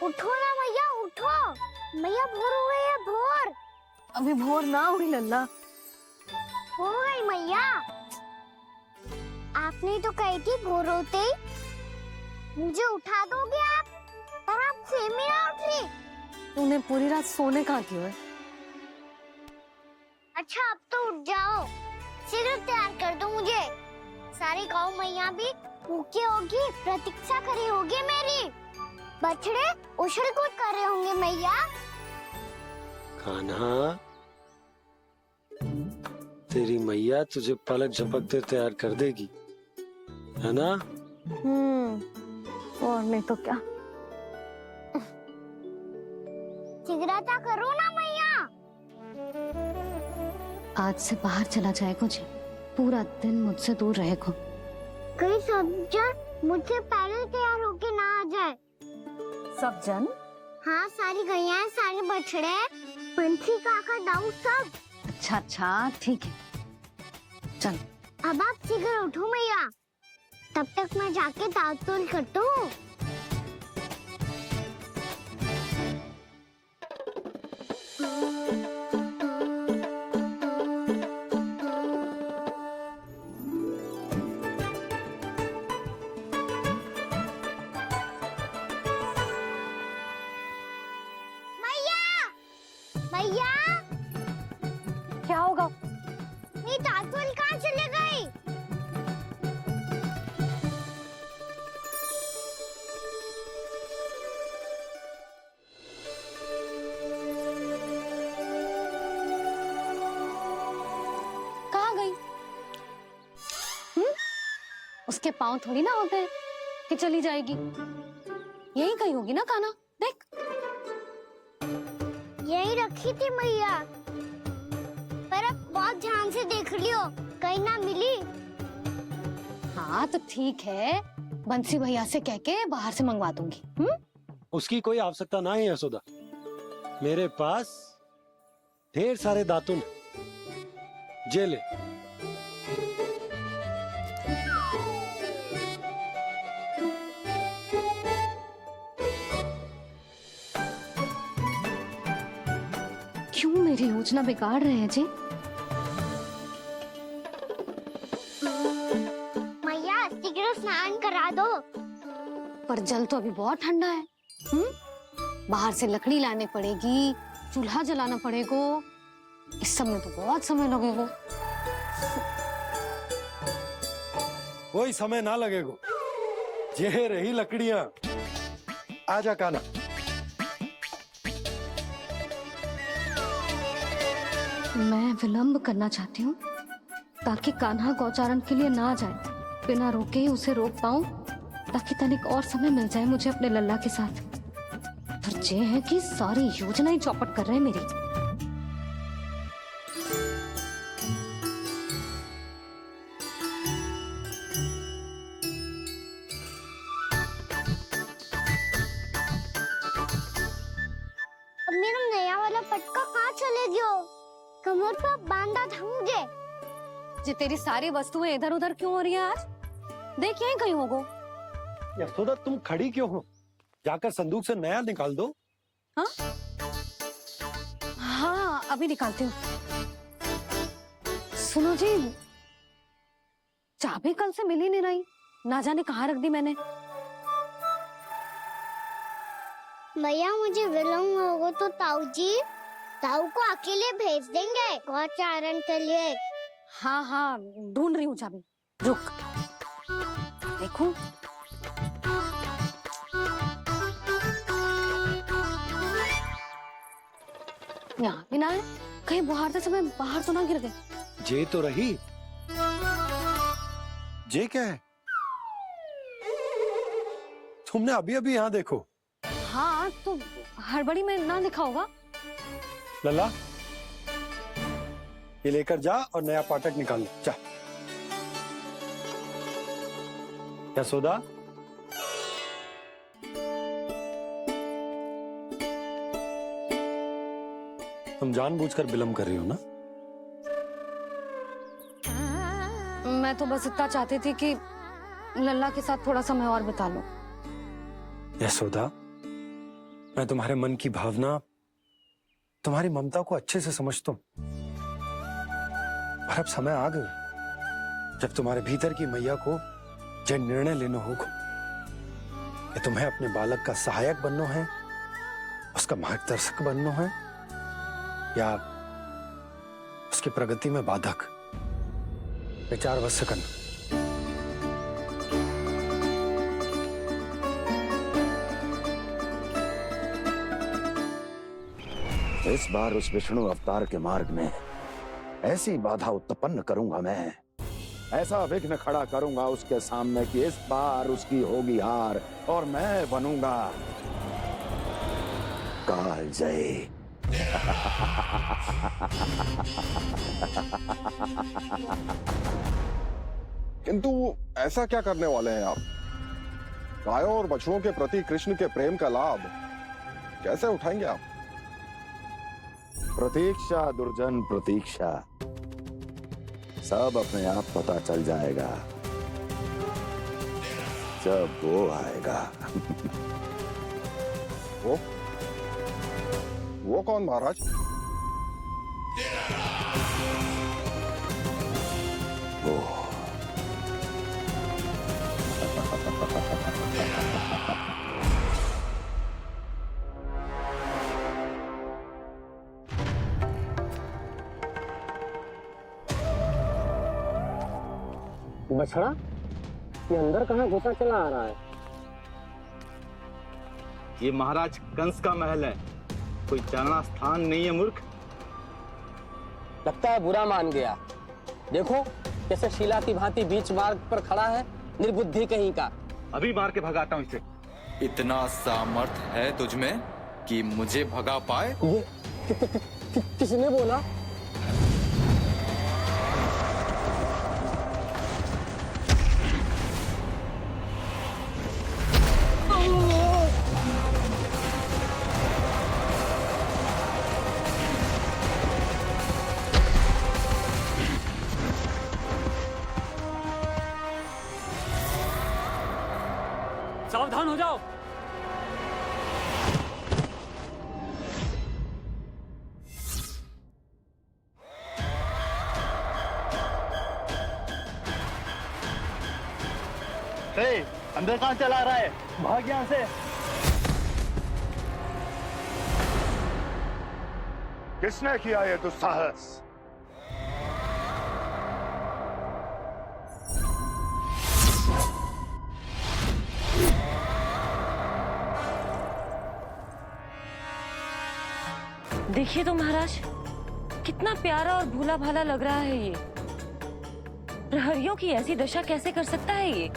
उठो ना मैया, उठो। मैया भोर हो गई है, भोर।
अभी भोर ना हुई लल्ला।
हो गई मैया। आपने तो कही थी भोर होते ही मुझे उठा दोगे आप, और आप फिर भी ना उठ रही।
तूने पूरी रात सोने कहाँ क्यों है?
अच्छा अब तो उठ जाओ, शीघ्र तैयार कर दो मुझे। सारी गाँव मैया भी भूखी होगी, प्रतीक्षा करी होगी मेरी। बछड़े उछल कूद कर रहे होंगे मैया।
कान्हा, तेरी मैया तुझे पलक झपकते तैयार कर देगी, है ना?
और नहीं तो क्या।
शीघ्रता करो ना मैया।
आज से बाहर चला जाएगा जी, पूरा दिन मुझसे दूर रहेगा।
कहीं सब जन मुझसे पहले तैयार होके ना आ जाए।
सब जन?
हाँ, सारी गैया, सारे बछड़े, पंछी, काका, दाऊ सब।
अच्छा अच्छा ठीक है, चल।
अब आप शीघ्र उठो मैया, तब तक मैं जाके ताल-तोल करता हूँ। मैया,
क्या होगा?
मेरी ताल-तोल कहाँ चले गई?
कहाँ गई? उसके पाँव थोड़ी ना होते हैं कि चली जाएगी। यही कहीं होगी ना कान्हा, देख।
यही रखी थी मैया, पर अब बहुत ध्यान से देख लियो, कहीं ना मिली।
हाँ तो ठीक है, बंसी भैया से कह के बाहर से मंगवा दूंगी।
उसकी कोई आवश्यकता ना है यशोदा, मेरे पास ढेर सारे दातुन, जे ले।
क्यों मेरी योजना बिगाड़ रहे हैं जी?
मैया शीघ्र स्नान करा दो।
पर जल तो अभी बहुत ठंडा है। बाहर से लकड़ी लाने पड़ेगी, चूल्हा जलाना पड़ेगा, इस सब में तो बहुत समय लगेगा।
कोई समय ना लगेगा, ये रही लकड़ियां। आजा काना।
मैं विलंब करना चाहती हूँ ताकि कान्हा गौचारण के लिए ना जाए, बिना रोके ही उसे रोक पाऊं, ताकि तनिक और समय मिल जाए मुझे अपने लल्ला के साथ। पर ये है कि सारी योजना ही चौपट कर रहे हैं मेरी।
अब मेरा नया वाला पटका कहाँ चले गयो? कमर पर बांधा था मुझे।
जे तेरी सारी वस्तुएं इधर उधर क्यों हो रही है आज? देख यहीं कहीं होगो।
यशोदा तुम खड़ी क्यों हो? जाकर संदूक से नया निकाल दो।
हाँ हाँ अभी निकालती हूँ। सुनो जी, चाबी कल से मिल ही नहीं रही, ना जाने कहाँ रख दी मैंने।
भैया मुझे विलम्ब होगा तो ताऊ को अकेले भेज देंगे गौचारण के लिए।
हाँ हाँ ढूंढ रही हूँ चाबी, रुक। देखूं। यहाँ भी ना है, कहीं बुहारते समय बाहर तो ना गिर गए।
जे तो रही। जे क्या है? तुमने अभी अभी यहाँ देखो।
हाँ तो हड़बड़ी में ना दिखा होगा।
लल्ला, ये लेकर जा और नया पाठक निकाल ले, जा। यशोदा, तुम जानबूझकर विलम्ब कर रही हो ना?
मैं तो बस इतना चाहती थी कि लल्ला के साथ थोड़ा समय और बिता लो।
यशोदा, मैं तुम्हारे मन की भावना, तुम्हारी ममता को अच्छे से समझता हूं। पर अब समय आ गया जब तुम्हारे भीतर की मैया को यह निर्णय लेना होगा कि तुम्हें अपने बालक का सहायक बनना है, उसका मार्गदर्शक बनना है, या उसकी प्रगति में बाधक। विचार अवश्य करना।
इस बार उस विष्णु अवतार के मार्ग में ऐसी बाधा उत्पन्न करूंगा मैं, ऐसा विघ्न खड़ा करूंगा उसके सामने कि इस बार उसकी होगी हार और मैं बनूंगा कालजयी।
किंतु ऐसा क्या करने वाले हैं आप? गायों और बछड़ों के प्रति कृष्ण के प्रेम का लाभ कैसे उठाएंगे आप?
प्रतीक्षा दुर्जन प्रतीक्षा, सब अपने आप पता चल जाएगा जब वो आएगा।
वो कौन महाराज?
वो
बछड़ा, ये अंदर कहाँ घुसा चला आ रहा है?
ये महाराज कंस का महल है, कोई चारणा स्थान नहीं है मूर्ख।
लगता है बुरा मान गया। देखो कैसे शीला की भांति बीच मार्ग पर खड़ा है, निर्बुद्धि कहीं का।
अभी मार के भगाता हूँ इसे।
इतना सामर्थ है तुझमें कि मुझे भगा पाए?
किसने बोला?
सावधान हो जाओ।
अंदर कहाँ चला रहा है? भाग यहाँ से।
किसने किया ये दुस्साहस?
देखिए तो महाराज, कितना प्यारा और भोला भाला लग रहा है ये। प्रहरियों की ऐसी दशा कैसे कर सकता है ये?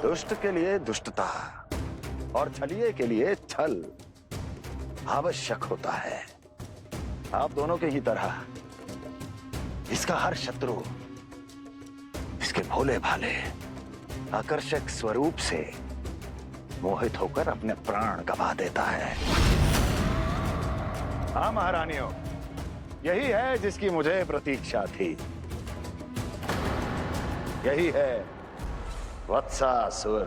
दुष्ट के लिए दुष्टता और छलिए के लिए छल आवश्यक होता है। आप दोनों के ही तरह इसका हर शत्रु इसके भोले भाले आकर्षक स्वरूप से मोहित होकर अपने प्राण गंवा देता है। हाँ महारानियों, यही है जिसकी मुझे प्रतीक्षा थी। यही है वत्सासुर।